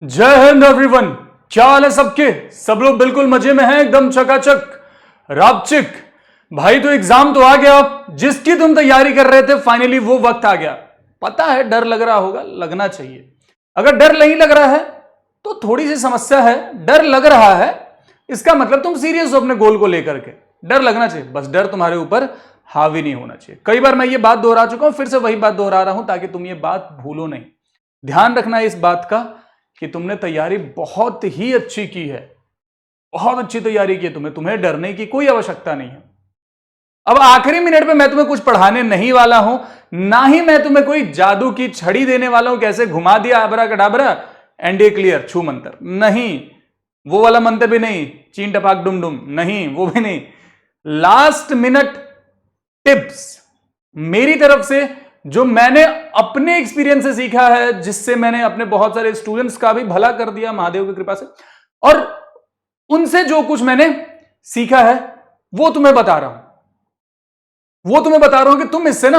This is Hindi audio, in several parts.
जय हिंद एवरीवन। क्या हाल है सबके? सब लोग बिल्कुल मजे में हैं, एकदम चकाचक रापचिक। भाई तो एग्जाम तो आ गया, जिसकी तुम तैयारी कर रहे थे फाइनली वो वक्त आ गया। पता है डर लग रहा होगा, लगना चाहिए। अगर डर नहीं लग रहा है तो थोड़ी सी समस्या है। डर लग रहा है इसका मतलब तुम सीरियस हो अपने गोल को लेकर के। डर लगना चाहिए, बस डर तुम्हारे ऊपर हावी नहीं होना चाहिए। कई बार मैं ये बात दोहरा चुका हूं, फिर से वही बात दोहरा रहा हूं ताकि तुम ये बात भूलो नहीं। ध्यान रखना इस बात का कि तुमने तैयारी बहुत ही अच्छी की है, बहुत अच्छी तैयारी की है। तुम्हें डरने की कोई आवश्यकता नहीं है। अब आखिरी मिनट में मैं तुम्हें कुछ पढ़ाने नहीं वाला हूं, ना ही मैं तुम्हें कोई जादू की छड़ी देने वाला हूं, कैसे घुमा दिया आबरा कडाबरा एंड क्लियर छू मंत्र। नहीं, वो वाला मंत्र भी नहीं, चीन टपाक डुम डुम नहीं, वो भी नहीं। लास्ट मिनट टिप्स मेरी तरफ से, जो मैंने अपने एक्सपीरियंस से सीखा है, जिससे मैंने अपने बहुत सारे स्टूडेंट्स का भी भला कर दिया महादेव की कृपा से, और उनसे जो कुछ मैंने सीखा है वो तुम्हें बता रहा हूं कि तुम इससे ना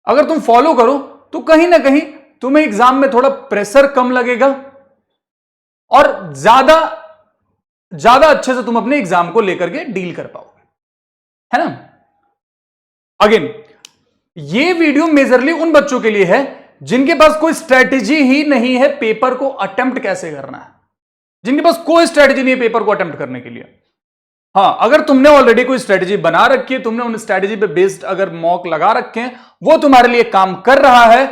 अगर तुम फॉलो करो तो कहीं ना कहीं तुम्हें एग्जाम में थोड़ा प्रेशर कम लगेगा और ज्यादा अच्छे से तुम अपने एग्जाम को लेकर के डील कर पाओगे, है ना। अगेन ये वीडियो मेजरली उन बच्चों के लिए है जिनके पास कोई स्ट्रेटेजी ही नहीं है पेपर को अटेम्प्ट कैसे करना है, जिनके पास कोई स्ट्रेटेजी नहीं है पेपर को अटेम्प्ट करने के लिए। हां, अगर तुमने ऑलरेडी कोई स्ट्रेटेजी बना रखी है, तुमने उन स्ट्रेटेजी पे बेस्ड अगर मॉक लगा रखे हैं, वो तुम्हारे लिए काम कर रहा है,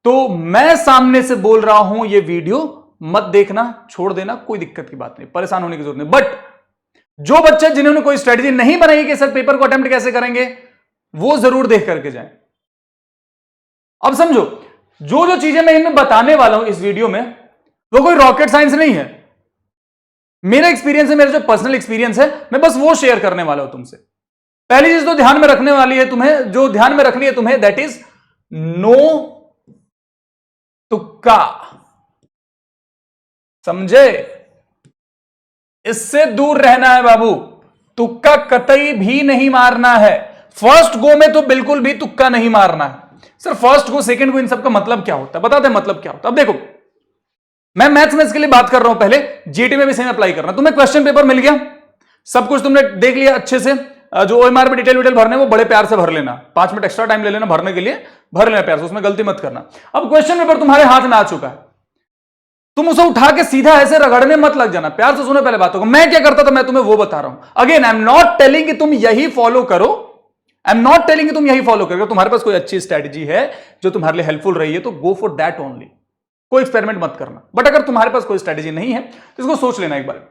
तो मैं सामने से बोल रहा हूं ये वीडियो मत देखना, छोड़ देना, कोई दिक्कत की बात नहीं, परेशान होने की जरूरत नहीं। बट जो बच्चे जिन्होंने कोई स्ट्रेटेजी नहीं बनाई कि सर पेपर को अटेम्प्ट कैसे करेंगे, वो जरूर देख करके जाएं। अब समझो, जो जो चीजें मैं इनमें बताने वाला हूं इस वीडियो में, वो कोई रॉकेट साइंस नहीं है। मेरा एक्सपीरियंस है, मेरा जो पर्सनल एक्सपीरियंस है, मैं बस वो शेयर करने वाला हूं तुमसे। पहली चीज तो ध्यान में रखने वाली है तुम्हें, जो ध्यान में रखनी है तुम्हें, दैट इज नो तुक्का। समझे? इससे दूर रहना है बाबू। तुक्का कतई भी नहीं मारना है। फर्स्ट गो में तो बिल्कुल भी तुक्का नहीं मारना है। सर फर्स्ट गो, सेकंड गो, इन सब का मतलब क्या होता है? बताते हैं मतलब क्या होता है। अब देखो, मैं मैथ्स में इसके लिए बात कर रहा हूं, पहले जीटी में भी सेम अप्लाई करना। तुम्हें क्वेश्चन पेपर मिल गया, सब कुछ तुमने देख लिया अच्छे से। जो ओएमआर में डिटेल भरने वो बड़े प्यार से भर लेना, 5 मिनट एक्स्ट्रा टाइम ले लेना भरने के लिए, भर लेना प्यार से, उसमें गलती मत करना। अब क्वेश्चन पेपर तुम्हारे हाथ में आ चुका है, तुम उसे उठा के सीधा ऐसे रगड़ने मत लग जाना। प्यार से सुनो पहले बातों को। मैं क्या करता था, मैं तुम्हें वो बता रहा हूं। Again I am not telling कि तुम यही फॉलो करो, आई एम नॉट टेलिंग कि तुम यही फॉलो करो। तुम्हारे पास कोई अच्छी स्ट्रेटजी है जो तुम्हारे लिए हेल्पफुल रही है तो गो फॉर दैट ओनली, कोई एक्सपेरिमेंट मत करना। बट अगर तुम्हारे पास कोई स्ट्रेटजी नहीं है तो इसको सोच लेना एक बार।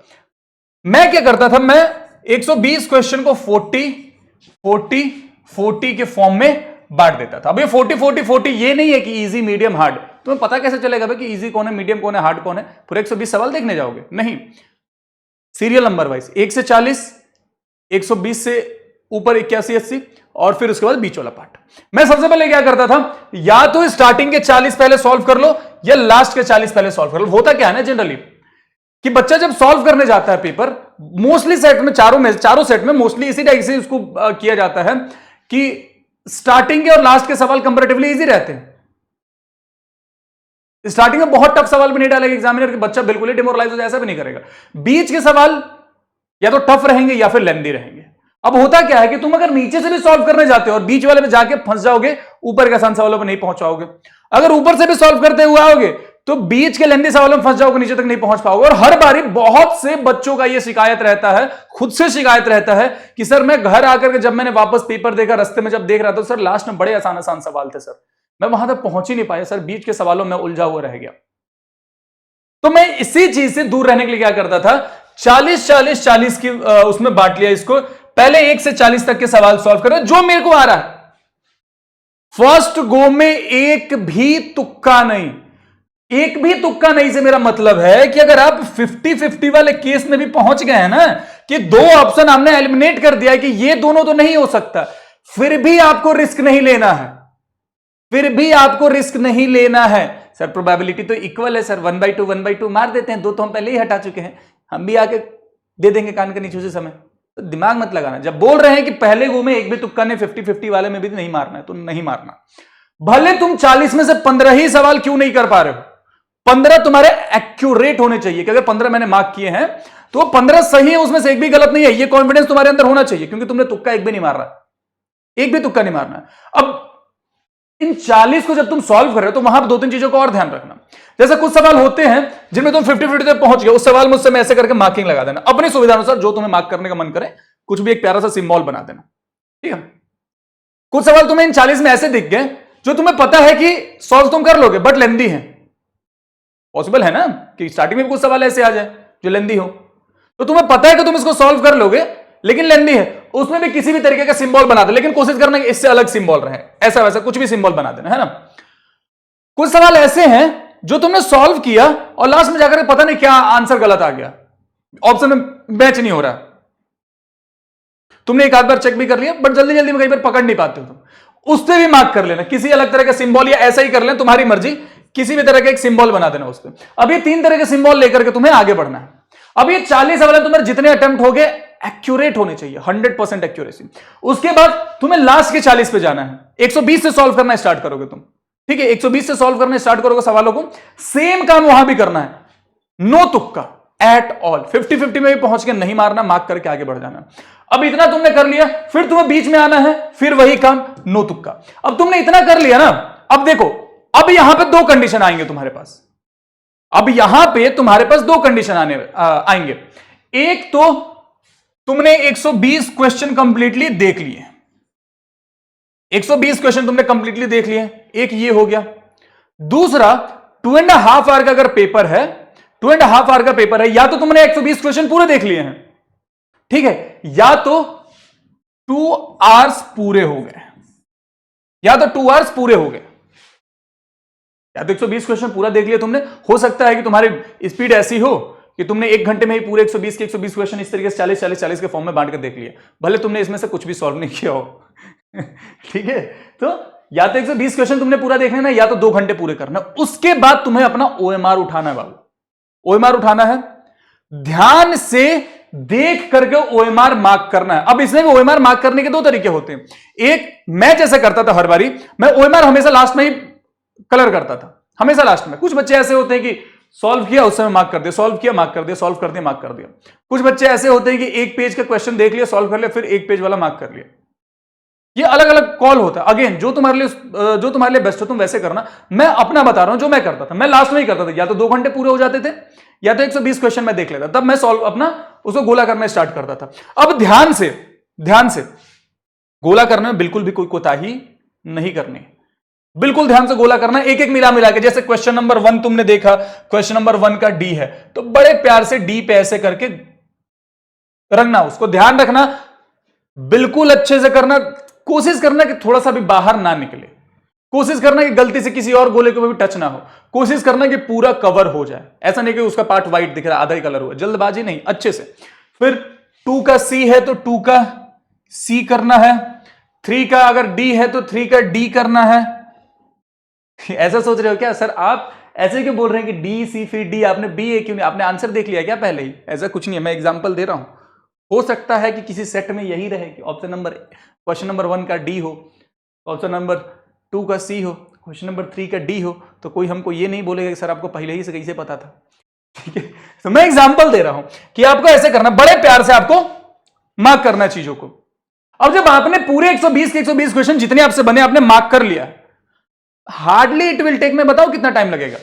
मैं क्या करता था, मैं 120 क्वेश्चन को 40 के फॉर्म में बांट देता था। अब ये 40 ये नहीं है कि इजी मीडियम हार्ड। तुम्हें पता कैसे चलेगा भाई कि इजी कौन है, मीडियम कौन है, हार्ड कौन है? पूरे 120 सवाल देखने जाओगे? नहीं, सीरियल नंबर वाइज 1 से 40, 120 से ऊपर 81, 80, और फिर उसके बाद बीच वाला पार्ट। मैं सबसे पहले क्या करता था, या तो स्टार्टिंग के 40 पहले सॉल्व कर लो या लास्ट के 40 पहले सॉल्व कर लो। होता क्या है ना जनरली कि बच्चा जब सॉल्व करने जाता है पेपर, मोस्टली सेट में, चारों सेट में मोस्टली इसी टाइप से इसको किया जाता है कि स्टार्टिंग के और लास्ट के सवाल कंपैरेटिवली इजी रहते हैं। स्टार्टिंग में बहुत टफ सवाल भी नहीं डालेगा एग्जामिनर कि बच्चा बिल्कुल ही डिमोरलाइज हो जाए, ऐसा भी नहीं करेगा। बीच के सवाल या तो टफ रहेंगे या फिर लेंथी रहेंगे। अब होता क्या है कि तुम अगर नीचे से भी सॉल्व करने जाते हो और बीच वाले में जाके फंस जाओगे, ऊपर के आसान सवालों पर नहीं पहुंच पाओगे। अगर ऊपर से भी सॉल्व करते हुए आओगे तो बीच के लेंथी सवालों में फंस जाओगे, नीचे तक नहीं पहुंच पाओगे। और हर बारी बहुत से बच्चों का यह शिकायत रहता है, खुद से शिकायत रहता है कि सर मैं घर आकर के जब मैंने वापस पेपर देखा, रास्ते में जब देख रहा था, सर लास्ट में बड़े आसान सवाल थे सर, मैं वहां तक पहुंच ही नहीं पाया सर, बीच के सवालों में उलझा हुआ रह गया। तो मैं इसी चीज से दूर रहने के लिए क्या करता था, 40 की उसमें बांट लिया इसको। पहले 1 से 40 तक के सवाल सॉल्व करो जो मेरे को आ रहा है। फर्स्ट गो में एक भी तुक्का नहीं, एक भी तुक्का नहीं से मेरा मतलब है कि अगर आप 50-50 वाले केस में भी पहुंच गए हैं ना, कि 2 ऑप्शन हमने एलिमिनेट कर दिया है कि ये दोनों तो नहीं हो सकता, फिर भी आपको रिस्क नहीं लेना है, फिर भी आपको रिस्क नहीं लेना है। सर प्रोबेबिलिटी तो इक्वल है सर, 1/2 मार देते हैं, 2 तो हम पहले ही हटा चुके हैं, हम भी आके दे देंगे कान के नीचे उसी समय। तो दिमाग मत लगाना। जब बोल रहे हैं कि पहले गो में एक भी तुक्का नहीं, 50-50 वाले में भी नहीं मारना है तो नहीं मारना। भले तुम 40 में से 15 ही सवाल क्यों नहीं कर पा रहे हो, 15 तुम्हारे एक्यूरेट होने चाहिए कि अगर 15 मैंने मार्क किए हैं तो 15 सही है, उसमें से एक भी गलत नहीं है। ये कॉन्फिडेंस तुम्हारे अंदर होना चाहिए, क्योंकि तुमने तुक्का एक भी नहीं मार रहा, एक भी तुक्का नहीं मारना। अब इन 40 को जब तुम सॉल्व कर रहे हो तो वहां पर 2-3 चीजों का और ध्यान रखना। जैसे कुछ सवाल होते हैं जिनमें तुम 50-50 तक पहुंच गए, उस सवाल में उस समय ऐसे करके मार्किंग लगा देना अपनी सुविधा अनुसार, जो तुम्हें मार्क करने का मन करे, कुछ भी एक प्यारा सा सिंबल बना देना, ठीक है। कुछ सवाल तुम्हें इन 40 में ऐसे दिख गए जो तुम्हें पता है कि सॉल्व तुम कर लोगे बट लेंदी है। पॉसिबल है ना कि स्टार्टिंग में कुछ सवाल ऐसे आ जाए जो लेंदी हो, तो तुम्हें पता है कि तुम इसको सॉल्व कर लोगे लेकिन लेंदी है, उसमें भी किसी भी तरीके का सिंबल बना दे, लेकिन कोशिश करना कि इससे अलग सिंबल रहे, ऐसा वैसा कुछ भी सिंबल बना देना, है ना। कुछ सवाल ऐसे हैं जो तुमने सॉल्व किया और लास्ट में जाकर पता नहीं क्या आंसर गलत आ गया, ऑप्शन में मैच नहीं हो रहा, तुमने एक आध बार चेक भी कर लिया बट जल्दी जल्दी में कई बार पकड़ नहीं पाते हो तुम, उससे भी मार्क कर लेना किसी अलग तरह का सिंबल, या ऐसा ही कर लेना, तुम्हारी मर्जी, किसी भी तरह का एक सिंबल बना देना उस पर। अब ये 3 तरह के सिंबल लेकर के तुम्हें आगे बढ़ना है। अब ये 40 सवाल तुम्हारे जितने अटेम्प्ट हो गए एक्यूरेट होने चाहिए, 100% एक्यूरेसी। उसके बाद तुम्हें लास्ट के 40 पे जाना है, 120 से सॉल्व करना स्टार्ट करोगे तुम, ठीक है। 120 से सॉल्व करना स्टार्ट करोगे सवालों को, सेम काम वहां भी करना है, नो तुक्का एट ऑल, 50-50 में भी पहुंच के नहीं मारना, मार्क करके आगे बढ़ जाना। अब इतना तुमने कर लिया, फिर तुम्हें बीच में आना है, फिर वही काम, नो तुक्का। अब तुमने इतना कर लिया ना, अब देखो, अब यहां पे 2 कंडीशन आएंगे तुम्हारे पास, अब यहां पे तुम्हारे पास 2 कंडीशन आएंगे। एक तो तुमने 120 क्वेश्चन कंप्लीटली देख लिए, 120 क्वेश्चन तुमने कंप्लीटली देख लिए, एक ये हो गया। दूसरा 2.5 आवर का अगर पेपर है, 2.5 आवर का पेपर है, या तो तुमने 120 क्वेश्चन पूरे देख लिए हैं, ठीक है, या तो 2 आवर्स पूरे हो गए, या तो 2 आवर्स पूरे हो गए, या तो 120 क्वेश्चन पूरा देख लिया तुमने। हो सकता है कि तुम्हारी स्पीड ऐसी हो कि तुमने 1 घंटे में ही पूरे 120 के 120 क्वेश्चन इस तरीके से 40-40-40 के फॉर्म में बांट कर देख लिए, भले तुमने इसमें से कुछ भी सॉल्व नहीं किया हो ठीक है। तो या तो 120 क्वेश्चन तुमने पूरा देख लेना, या तो 2 घंटे पूरे करना। उसके बाद तुम्हें अपना OMR उठाना है बाबू, OMR उठाना है, ध्यान से देख करके OMR मार्क करना है। अब इसमें भी OMR मार्क करने के 2 तरीके होते हैं। एक, मैं जैसे करता था हर बारी, मैं OMR हमेशा लास्ट में ही कलर करता था, हमेशा लास्ट में। कुछ बच्चे ऐसे होते हैं कि सॉल्व किया उस समय मार्क कर दिया, सॉल्व किया मार्क कर दिया, सॉल्व कर दिया मार्क कर दिया। कुछ बच्चे ऐसे होते हैं कि एक पेज का क्वेश्चन देख लिया, सॉल्व कर लिया, फिर एक पेज वाला मार्क कर लिया। ये अलग अलग कॉल होता है। अगेन जो तुम्हारे लिए बेस्ट हो तुम वैसे करना। मैं अपना बता रहा हूं जो मैं करता था, मैं लास्ट में ही करता था, या तो 2 घंटे पूरे हो जाते थे, या तो 120 क्वेश्चन मैं देख लेता, तब मैं सॉल्व अपना उसको गोला करना स्टार्ट करता था। अब ध्यान से गोला करने में बिल्कुल भी कोई कोताही नहीं करनी, बिल्कुल ध्यान से गोला करना, एक एक मिला के। जैसे क्वेश्चन नंबर 1 तुमने देखा, क्वेश्चन नंबर 1 का डी है, तो बड़े प्यार से डी पे ऐसे करके रखना, उसको ध्यान रखना, बिल्कुल अच्छे से करना। कोशिश करना कि थोड़ा सा भी बाहर ना निकले, कोशिश करना कि गलती से किसी और गोले को भी टच ना हो, कोशिश करना कि पूरा कवर हो जाए। ऐसा नहीं कि उसका पार्ट व्हाइट दिख रहा है, आधा ही कलर हुआ, जल्दबाजी नहीं, अच्छे से। फिर 2 का सी है तो 2 का सी करना है, 3 का अगर डी है तो 3 का डी करना है। ऐसा सोच रहे हो क्या सर आप ऐसे क्यों बोल रहे हैं कि डी सी फिर डी, आपने बी ए क्यों नहीं, आपने आंसर देख लिया क्या पहले ही? ऐसा कुछ नहीं है, मैं एग्जांपल दे रहा हूं। हो सकता है कि किसी सेट में यही रहे कि क्वेश्चन नंबर 1 का डी हो, ऑप्शन नंबर 2 का सी हो, क्वेश्चन नंबर 3 का डी हो, तो कोई हमको ये नहीं बोलेगा कि सर आपको पहले ही से कैसे पता था। ठीक है, तो मैं एग्जांपल दे रहा हूं कि आपको ऐसे करना, बड़े प्यार से आपको मार्क करना चीजों को। अब जब आपने पूरे 120 के 120 क्वेश्चन जितने आपसे बने आपने मार्क कर लिया, हार्डली इट विल टेक, मैं बताऊं कितना टाइम लगेगा?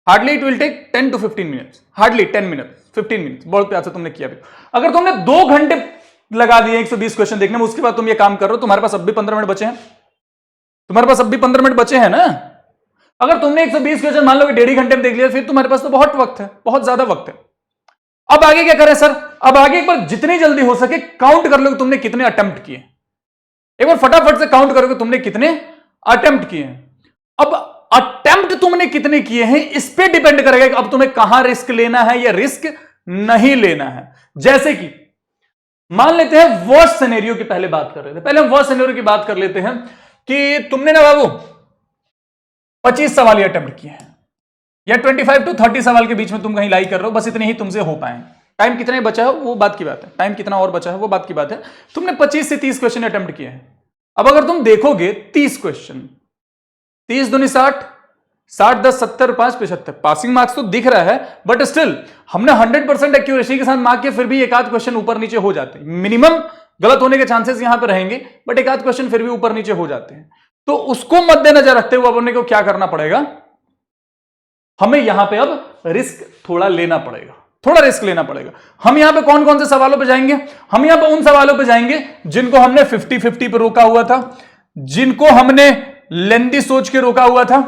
Hardly it will take 10 to 15 minutes, hardly 10 minute 15 minutes. बहुत प्यार से तुमने किया भी। अगर तुमने 2 घंटे लगा दिए 120 क्वेश्चन देखने में, उसके बाद तुम ये काम कर रहे हो, तुम्हारे पास अब भी 15 मिनट बचे हैं, तुम्हारे पास अब भी 15 मिनट बचे हैं ना। अगर तुमने 120 क्वेश्चन मान लो कि 1.5 घंटे में देख लिया, फिर तुम्हारे पास तो बहुत वक्त है, बहुत ज्यादा वक्त है। अब आगे क्या करें सर? अब आगे एक बार जितनी जल्दी हो सके काउंट कर लो कि तुमने कितने अटेम्प्ट किए। एक बार फटाफट से काउंट करोगे तुमने कितने अटेम्प्ट किए हैं। अब अटेम्प्ट तुमने कितने किए हैं इस पे डिपेंड करेगा कि अब तुम्हें कहां रिस्क लेना है या रिस्क नहीं लेना है। जैसे कि मान लेते हैं वर्स्ट सिनेरियो की पहले बात कर रहे थे, पहले हम वर्स्ट सिनेरियो की बात कर लेते हैं कि तुमने ना बाबू 25 सवाल ही अटेम्प्ट किए हैं, या 25 to 30 सवाल के बीच में तुम कहीं लाई कर रहे हो, बस इतने ही तुमसे हो पाए। टाइम कितना बचा है वो बात की बात है, टाइम कितना और बचा है वो बात की बात है। तुमने 25 से 30 क्वेश्चन अटेम्प्ट किए हैं। अब अगर तुम देखोगे 30 क्वेश्चन, 30 दूनी 60, 60, 10, 70, 5, 75 पासिंग मार्क्स तो दिख रहा है, बट स्टिल हमने 100% एक्यूरेसी के साथ मार्क किया, फिर भी एक आध क्वेश्चन ऊपर नीचे हो जाते हैं। मिनिमम गलत होने के चांसेस यहां पर रहेंगे, बट एक आध क्वेश्चन फिर भी ऊपर नीचे हो जाते हैं। तो उसको मद्देनजर रखते हुए अपने को क्या करना पड़ेगा, हमें यहां पे अब रिस्क थोड़ा लेना पड़ेगा, थोड़ा रिस्क लेना पड़ेगा। हम यहां पे कौन कौन से सवालों पे जाएंगे, हम यहां पे उन सवालों पे जाएंगे जिनको हमने 50-50 पे रोका हुआ था, जिनको हमने लेंदी सोच के रोका हुआ था,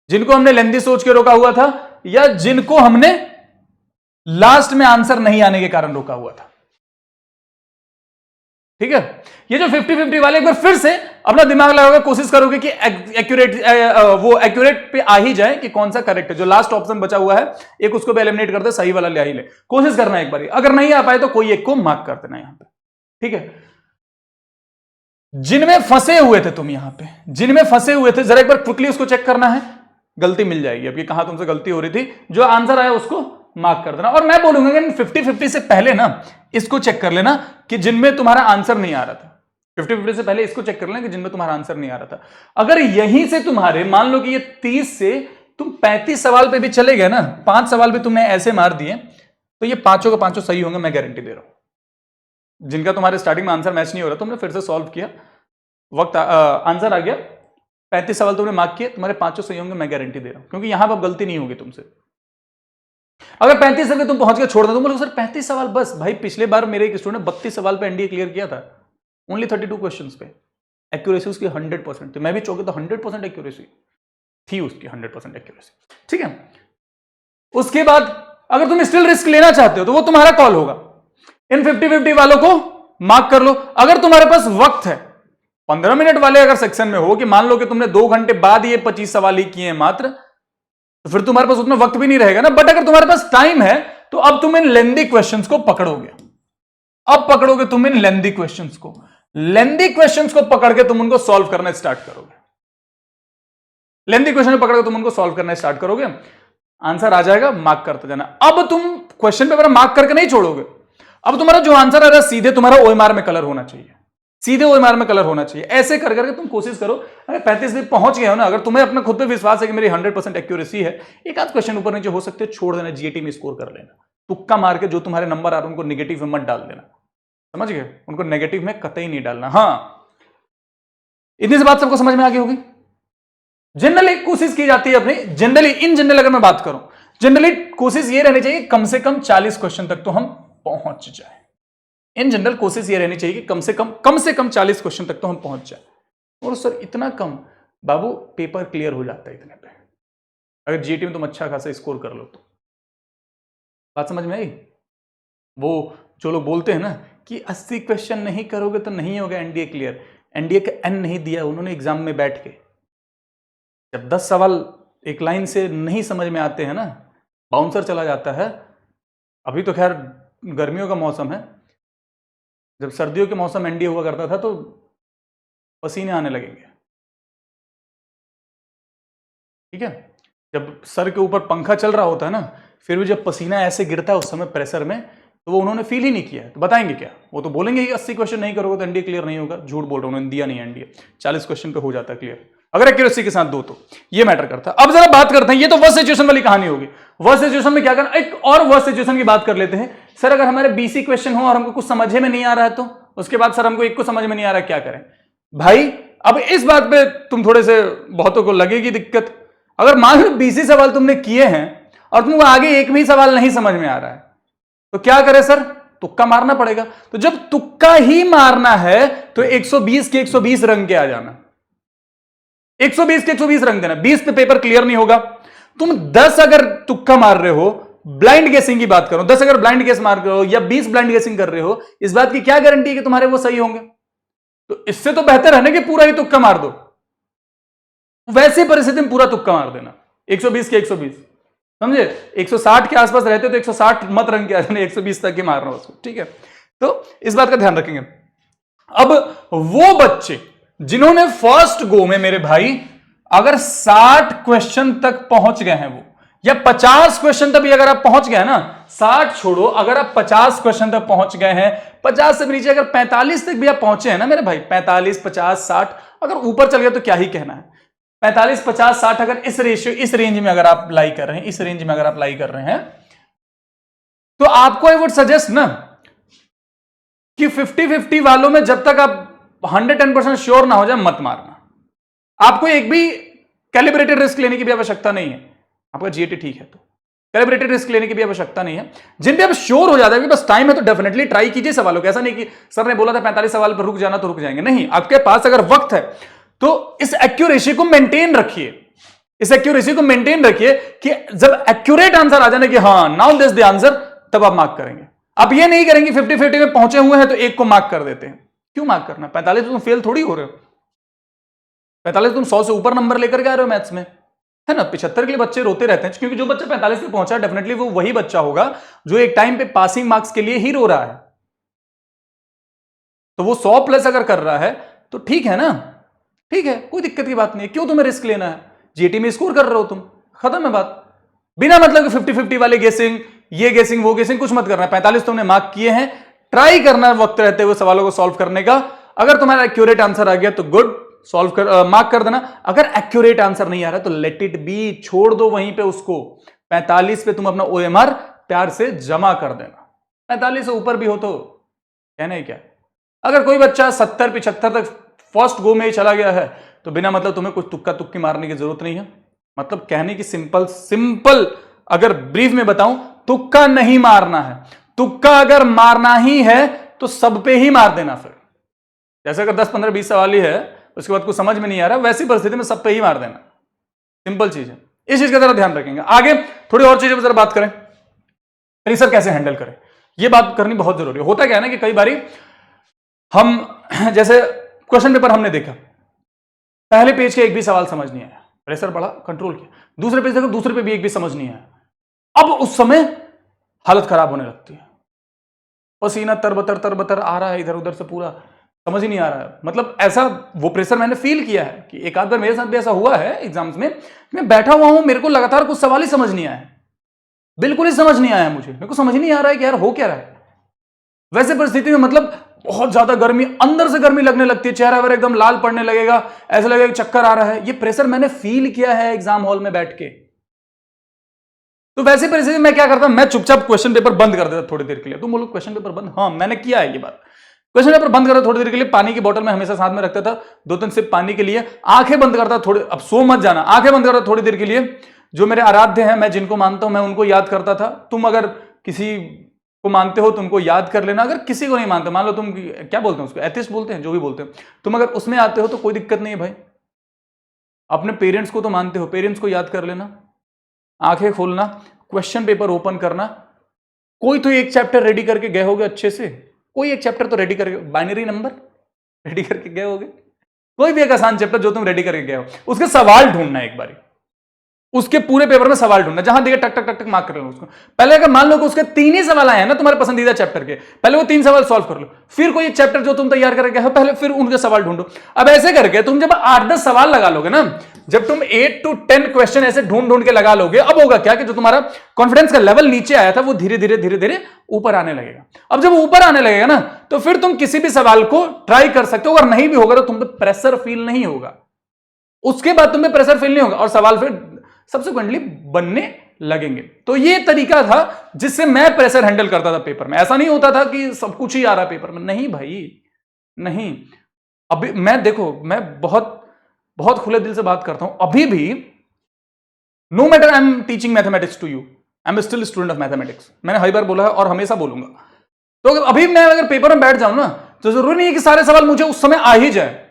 जिनको हमने लेंदी सोच के रोका हुआ था, या जिनको हमने लास्ट में आंसर नहीं आने के कारण रोका हुआ था। ठीक है, ये जो 50-50 वाले, एक बार फिर से अपना दिमाग लगाओगे, कोशिश करोगे कि एक्यूरेट पे आ ही जाए कि कौन सा करेक्ट है। जो लास्ट ऑप्शन बचा हुआ है एक उसको भी एलिमिनेट कर दे, सही वाला ले ही ले, कोशिश करना एक बार। अगर नहीं आ पाए तो कोई एक को मार्क कर देना यहां पे। ठीक है, जिनमें फंसे हुए थे तुम, यहां पे जिनमें फंसे हुए थे, जरा एक बार क्विकली उसको चेक करना है, गलती मिल जाएगी। अब ये कहां तुमसे गलती हो रही थी, जो आंसर आया उसको मार्क कर देना। और मैं बोलूंगा कि 50-50 से पहले ना इसको चेक कर लेना कि जिनमें तुम्हारा आंसर नहीं आ रहा था। 50-50 से पहले इसको चेक कर लेना कि जिनमें तुम्हारा आंसर नहीं आ रहा था। अगर यहीं से तुम्हारे, मान लो कि ये 30 से तुम 35 सवाल पे भी चले गए ना, 5 सवाल भी तुमने ऐसे मार दिए, तो ये पांचों का पांचों सही होंगे, मैं गारंटी दे रहा हूं। जिनका तुम्हारे स्टार्टिंग में आंसर मैच नहीं हो रहा, तुमने फिर से सॉल्व किया, वक्त आंसर आ गया, 35 सवाल तुमने मार्क किए, तुम्हारे पांचों सही होंगे, मैं गारंटी दे रहा हूं, क्योंकि यहां पर गलती नहीं होगी तुमसे। अगर 35 तक तुम पहुंच गए, छोड़ दो, तुम बोलो सर 35 सवाल बस। भाई पिछले बार मेरे एक स्टूडेंट 32 सवाल पे एनडीए क्लियर किया था, ओनली 32 क्वेश्चंस पे, एक्यूरेसी उसकी 100% थी। मैं भी चौके तो 100% एक्यूरेसी थी उसकी, 100% एक्यूरेसी। ठीक है, उसके बाद अगर तुम स्टिल रिस्क लेना चाहते हो तो वो तुम्हारा कॉल होगा। इन 50-50 वालों को मार्क कर लो। अगर तुम्हारे पास वक्त है, 15 मिनट वाले अगर सेक्शन में हो, कि मान लो कि तुमने 2 घंटे बाद ये 25 सवाल ही किए हैं मात्र, तो फिर तुम्हारे पास उतना वक्त भी नहीं रहेगा ना। बट अगर तुम्हारे पास टाइम है तो अब तुम इन लेंदी क्वेश्चंस को पकड़ोगे। अब पकड़ोगे तुम इन लेंदी क्वेश्चंस को, लेंदी क्वेश्चंस को पकड़ के तुम उनको सॉल्व करना स्टार्ट करोगे। लेंदी क्वेश्चन पकड़ के तुम उनको सॉल्व करना स्टार्ट करोगे, आंसर आ जाएगा, मार्क करते जाना। अब तुम क्वेश्चन पेपर मार्क करके नहीं छोड़ोगे, अब तुम्हारा जो आंसर आ रहा है सीधे तुम्हारा ओएमआर में कलर होना चाहिए, सीधे ओएमआर में कलर होना चाहिए। ऐसे कर करके तुम कोशिश करो। अगर 35 पे पहुंच गए हो ना, अगर तुम्हें अपने खुद पे विश्वास है कि मेरी 100% एक्यूरेसी है, एक आध क्वेश्चन ऊपर नीचे हो सकते हैं, छोड़ देना, जीएटी में स्कोर कर लेना, तुक्का मार के जो तुम्हारे नंबर आ रहे हैं उनको नेगेटिव में मत डाल देना, समझ गए, उनको नेगेटिव में कतई नहीं डालना। हाँ, इतनी सी बात सबको समझ में आ गई होगी। जनरली कोशिश की जाती है अपनी, जनरली इन जनरल अगर मैं बात करूं, जनरली कोशिश ये रहनी चाहिए कम से कम 40 क्वेश्चन तक तो हम पहुंच जाए। इन जनरल कोशिश ये रहनी चाहिए कि कम से कम 40 क्वेश्चन तक तो हम पहुंच जाए। और सर इतना कम, बाबू पेपर क्लियर हो जाता है इतने पे, अगर जीएटी में तुम अच्छा खासा स्कोर कर लो तो। बात समझ में आई? वो जो लोग बोलते हैं ना कि 80 क्वेश्चन नहीं करोगे तो नहीं होगा एनडीए क्लियर, एनडीए का एन नहीं दिया उन्होंने एग्जाम में बैठ के। जब 10 सवाल एक लाइन से नहीं समझ में आते हैं ना, बाउंसर चला जाता है। अभी तो खैर गर्मियों का मौसम है, जब सर्दियों के मौसम एनडीए हुआ करता था तो पसीने आने लगेंगे। ठीक है, जब सर के ऊपर पंखा चल रहा होता है ना, फिर भी जब पसीना ऐसे गिरता है उस समय प्रेशर में, तो वो उन्होंने फील ही नहीं किया है, तो बताएंगे क्या? वो तो बोलेंगे कि 80 क्वेश्चन नहीं करोगे तो एनडीए क्लियर नहीं होगा। झूठ बोल रहा हूं, उन्होंने दिया नहीं एनडीए, 40 क्वेश्चन पे हो जाता है क्लियर, अगर एक्यूरेसी के साथ दो तो ये मैटर करता है। अब जरा बात करते हैं, ये तो वर्स्ट सिचुएशन वाली कहानी होगी। वर्स्ट सिचुएशन में क्या करना, एक और वर्स्ट सिचुएशन की बात कर लेते हैं। सर अगर हमारे बीसी क्वेश्चन हो और हमको कुछ समझ में नहीं आ रहा है, तो उसके बाद सर हमको एक को समझ में नहीं आ रहा, क्या करें? भाई अब इस बात पे तुम थोड़े से, बहुतों को लगेगी दिक्कत। अगर मान लो बीसी सवाल तुमने किए हैं और तुमको आगे एक भी सवाल नहीं समझ में आ रहा है, तो क्या करें सर? तुक्का मारना पड़ेगा। तो जब तुक्का ही मारना है तो 120 के 120 रंग के आ जाना, 120 के 120 रंग देना। 20 पे पेपर क्लियर नहीं होगा। तुम 10 अगर तुक्का मार रहे हो, ब्लाइंड गेसिंग की बात करो, 10 अगर ब्लाइंड गेस मार रहे हो या 20 ब्लाइंड गेसिंग कर रहे हो, इस बात की क्या गारंटी है कि तुम्हारे वो सही होंगे? तो इससे तो बेहतर है ना कि पूरा ही तुक्का मार दो। वैसी परिस्थिति में पूरा तुक्का मार देना, 120 के 120, समझे? 160 के आसपास रहते तो 160 मत रंग के आ जाने, 120 तक ही मारना उसको। ठीक है, तो इस बात का ध्यान रखेंगे। अब वो बच्चे जिन्होंने फर्स्ट गो में मेरे भाई अगर 60 क्वेश्चन तक पहुंच गए हैं वो, या 50 क्वेश्चन तक भी अगर आप पहुंच गए ना, 60 छोड़ो, अगर आप 50 क्वेश्चन तक पहुंच गए हैं, 50 से नीचे अगर 45 तक भी आप पहुंचे हैं ना मेरे भाई, 45, 50, 60 अगर ऊपर चल गया तो क्या ही कहना है। 45, 50, 60 अगर इस रेशियो, इस रेंज में अगर आप लाई कर रहे हैं, इस रेंज में अगर आप लाई कर रहे हैं, तो आपको आई वुड सजेस्ट ना कि 50-50 वालों में जब तक आप 110% श्योर ना हो जाए मत मारना। आपको एक भी कैलिब्रेटेड रिस्क लेने की भी आवश्यकता नहीं है। आपका जीएटी ठीक है तो कैलिब्रेटेड रिस्क लेने की भी आवश्यकता नहीं है। जिन पे आप श्योर हो जाता है कि बस टाइम है तो डेफिनेटली ट्राई कीजिए सवालों को। ऐसा नहीं कि सर ने बोला था 45 सवाल पर रुक जाना तो रुक जाएंगे, नहीं। आपके पास अगर वक्त है तो इस एक्यूरेसी को मेंटेन रखिए, इस एक्यूरेसी को मेंटेन रखिए कि जब एक्यूरेट आंसर आ जाने कि हाँ नाउ दिस द आंसर, तब आप मार्क करेंगे। आप ये नहीं करेंगे 50-50 में पहुंचे हुए हैं तो एक को मार्क कर देते हैं। क्यों मार्क करना? 45 तुम फेल थोड़ी हो रहे हो, 45 तुम 100 से ऊपर नंबर लेकर के आ रहे हो मैथ्स में, है ना। 75 के लिए बच्चे रोते रहते हैं, क्योंकि जो बच्चा 45 पे पहुंचा डेफिनेटली वो वही बच्चा होगा जो एक टाइम पे पासिंग मार्क्स के लिए ही रो रहा है। तो वो 100 प्लस अगर कर रहा है तो ठीक है ना, ठीक है, कोई दिक्कत की बात नहीं है। क्यों तुम्हें रिस्क लेना है? जीटी में स्कोर कर रहे हो तुम, खत्म है बात। बिना मतलब 50-50 वाले गेसिंग, ये गेसिंग वो गेसिंग कुछ मत करना है। 45 तुमने मार्क किए हैं, ट्राई करना है वक्त रहते हुए सवालों को सॉल्व करने का। अगर तुम्हारा एक्यूरेट आंसर आ गया तो गुड, सॉल्व कर मार्क कर देना। अगर एक्यूरेट आंसर नहीं आ रहा तो लेट इट बी, छोड़ दो वहीं पे उसको। 45 पे तुम अपना ओएमआर प्यार से जमा कर देना। 45 से ऊपर भी हो तो कहना ही क्या। अगर कोई बच्चा 70-75 तक फर्स्ट गो में ही चला गया है तो बिना मतलब तुम्हें कुछ तुक्का तुक्की मारने की जरूरत नहीं है। मतलब कहने की सिंपल अगर ब्रीफ में बताऊं, तुक्का नहीं मारना है। तुक्का अगर मारना ही है तो सब पे ही मार देना। फिर जैसे अगर 10, 15, 20 सवाल ही है, उसके बाद कुछ समझ में नहीं आ रहा, वैसी परिस्थिति में सब पे ही मार देना। सिंपल चीज है, इस चीज का जरा ध्यान रखेंगे। आगे थोड़ी और चीजों पर जरा बात करें, प्रेशर कैसे हैंडल करें, यह बात करनी बहुत जरूरी है। होता क्या है ना कि कई बारी हम, जैसे क्वेश्चन पेपर हमने देखा, पहले पेज के एक भी सवाल समझ नहीं आया, प्रेशर बढ़ा, कंट्रोल किया। दूसरे पेज देखो, दूसरे पे भी एक भी समझ नहीं आया। अब उस समय हालत खराब होने लगती है, पसीना तरबतर आ रहा है इधर उधर से, पूरा समझ ही नहीं आ रहा है। मतलब ऐसा वो प्रेशर मैंने फील किया है कि एक आध बार मेरे साथ भी ऐसा हुआ है एग्जाम्स में। मैं बैठा हुआ हूं, मेरे को लगातार कुछ सवाल ही समझ नहीं आया, बिल्कुल ही समझ नहीं आया मुझे। मेरे को समझ नहीं आ रहा है कि यार हो क्या रहा है। वैसे परिस्थिति में मतलब बहुत ज्यादा गर्मी, अंदर से गर्मी लगने लगती है, चेहरा वगैरह एकदम लाल पड़ने लगेगा, ऐसा लगेगा चक्कर आ रहा है। ये प्रेशर मैंने फील किया है एग्जाम हॉल में बैठ के। तो वैसे परिस्थिति में मैं क्या करता, मैं चुपचाप क्वेश्चन पेपर बंद कर देता थोड़ी देर के लिए। तुम बोलो क्वेश्चन पेपर बंद? हाँ, मैंने किया है ये बात। क्वेश्चन पेपर बंद करता थोड़ी देर के लिए, पानी की बोतल में हमेशा साथ में रखता था, 2-3 सिप पानी के लिए, आंखें बंद करता थोड़ी, अब सो मत जाना, आंखें बंद करता थोड़ी देर के लिए। जो मेरे आराध्य हैं, मैं जिनको मानता हूं, मैं उनको याद करता था। तुम अगर किसी को मानते हो तुमको याद कर लेना। अगर किसी को नहीं मानते, मान लो तुम क्या बोलते हैं उसको, एथिस्ट बोलते हैं, जो भी बोलते हैं, तुम अगर उसमें आते हो तो कोई दिक्कत नहीं है भाई। अपने पेरेंट्स को तो मानते हो, पेरेंट्स को याद कर लेना, आंखें खोलना, क्वेश्चन पेपर ओपन करना। कोई तो एक चैप्टर रेडी करके गए होगे अच्छे से, कोई एक चैप्टर तो रेडी करके, बाइनरी नंबर रेडी करके गए होगे, कोई भी एक आसान चैप्टर जो तुम रेडी करके गए हो, उसके सवाल ढूंढना एक बारी, उसके पूरे पेपर में सवाल ढूंढना, जहां देखे टक टक टक टक मार्क कर लो उसको। पहले अगर मान लो कि उसके 3 ही सवाल आए हैं ना तुम्हारे पसंदीदा चैप्टर के, पहले वो 3 सवाल सॉल्व कर लो, फिर कोई चैप्टर जो तुम तैयार करके हो पहले फिर उनके सवाल ढूंढो। अब ऐसे करके तुम जब 8-10 सवाल लगा लोगे ना, जब तुम 8 to 10 क्वेश्चन ऐसे ढूंढ ढूंढ के लगा लोगे, अब होगा क्या कि जो तुम्हारा कॉन्फिडेंस का लेवल नीचे आया था वो धीरे धीरे ऊपर आने लगेगा। अब जब ऊपर आने लगेगा ना तो फिर तुम किसी भी सवाल को ट्राई कर सकते हो। अगर नहीं भी होगा तो तुम पे प्रेशर फील नहीं होगा, उसके बाद तुम्हें प्रेशर फील नहीं होगा और सवाल फिर सब्सिक्वेंटली बनने लगेंगे। तो ये तरीका था जिससे मैं प्रेशर हैंडल करता था पेपर में। ऐसा नहीं होता था कि सब कुछ ही आ रहा है पेपर में, नहीं भाई नहीं। अभी मैं देखो, मैं बहुत बहुत खुले दिल से बात करता हूं अभी भी। No matter I am teaching mathematics to you, I am still student of mathematics. मैंने हर बार बोला है और हमेशा बोलूंगा। तो अभी मैं अगर पेपर में बैठ जाऊं ना तो जरूरी नहीं है कि सारे सवाल मुझे उस समय आ ही जाए।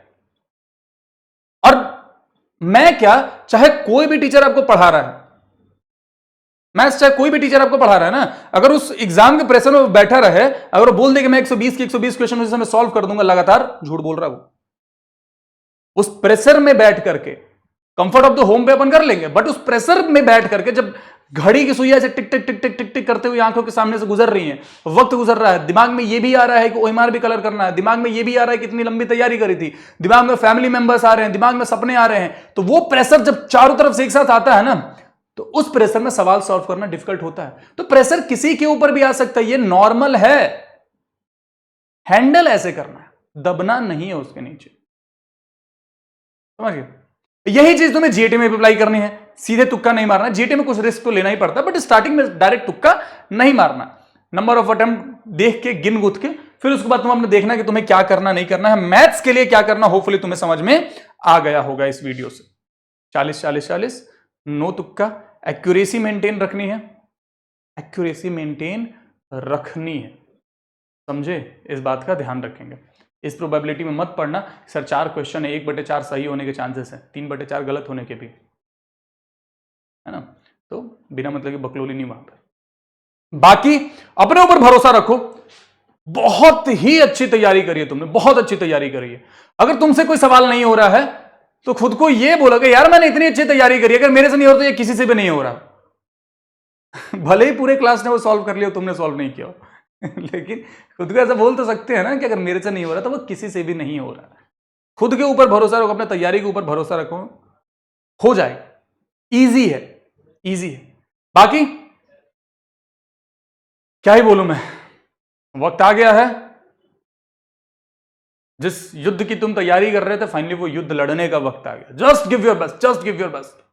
और मैं क्या, चाहे कोई भी टीचर आपको पढ़ा रहा है, मैथ्स चाहे कोई भी टीचर आपको पढ़ा रहा है ना, अगर उस एग्जाम के प्रेशर में बैठा रहे, अगर वो बोल दे कि मैं 120 के 120 क्वेश्चन उस समय सॉल्व कर दूंगा लगातार, झूठ बोल रहा है वो। उस प्रेशर में बैठ करके, कंफर्ट ऑफ द होम पे अपन कर लेंगे, बट उस प्रेशर में बैठ करके जब घड़ी की सुइयां से टिक टिक टिक टिक टिक टिक करते हुए आंखों के सामने से गुजर रही है, वक्त गुजर रहा है, दिमाग में ये भी आ रहा है कि ओएमआर भी कलर करना है, दिमाग में ये भी आ रहा है कि इतनी लंबी तैयारी करी थी, दिमाग में फैमिली मेंबर्स आ रहे हैं, दिमाग में सपने आ रहे हैं, तो वो प्रेशर जब चारों तरफ से एक साथ आता है ना, तो उस प्रेशर में सवाल सॉल्व करना डिफिकल्ट होता है। तो प्रेशर किसी के ऊपर भी आ सकता है, ये नॉर्मल है। हैंडल ऐसे करना है, दबना नहीं है उसके नीचे, समझ गए। यही चीज तुम्हें जीएटी में अप्लाई करनी है, सीधे तुक्का नहीं मारना। जीएटी में कुछ रिस्क तो लेना ही पड़ता है, बट स्टार्टिंग में डायरेक्ट तुक्का नहीं मारना। नंबर ऑफ अटेम्प्ट देख के, गिन गुथ के, फिर उसके बाद तुम अपने देखना कि तुम्हें क्या करना नहीं करना है, मैथ्स के लिए क्या करना, होपफुली तुम्हें समझ में आ गया होगा इस वीडियो से। 40-40-40, नो तुक्का, एक्यूरेसी मेंटेन रखनी है, एक्यूरेसी मेंटेन रखनी है, समझे? इस बात का ध्यान रखेंगे। इस प्रोबेबिलिटी में मत पढ़ना सर 4 क्वेश्चन है, 1/4 सही होने के चांसेस है, 3/4 गलत होने के भी, है ना? तो बिना मतलब की बकलोली नहीं वहां पर। बाकी अपने ऊपर भरोसा रखो, बहुत ही अच्छी तैयारी करी है तुमने, बहुत अच्छी तैयारी करी है। अगर तुमसे कोई सवाल नहीं हो रहा है तो खुद को यह बोलोगे यार मैंने इतनी अच्छी तैयारी करी है, अगर मेरे से नहीं हो रहा तो ये किसी से भी नहीं हो रहा। भले ही पूरे क्लास ने वो सॉल्व कर लिया, तुमने सॉल्व नहीं किया लेकिन खुद को ऐसा बोल तो सकते हैं ना कि अगर मेरे से नहीं हो रहा तो वो किसी से भी नहीं हो रहा। खुद के ऊपर भरोसा रखो, अपने तैयारी के ऊपर भरोसा रखो, हो जाएगा। इजी है, इजी है। बाकी क्या ही बोलूं मैं, वक्त आ गया है। जिस युद्ध की तुम तैयारी कर रहे थे, फाइनली वो युद्ध लड़ने का वक्त आ गया। Just give your best, just give your best,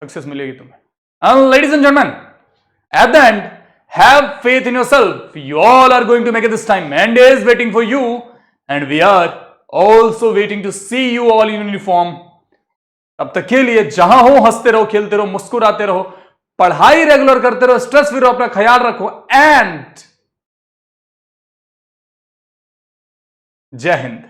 success मिलेगी तुम्हें। And ladies and gentlemen, at the end, have faith in yourself. You all are going to make it this time. Monday is waiting for you, and we are also waiting to see you all in uniform. तब तक के लिए जहां हो हंसते रहो, खेलते रहो, मुस्कुराते रहो, पढ़ाई रेगुलर करते रहो, स्ट्रेस फ्री रहो, अपना ख्याल रखो, एंड जय हिंद।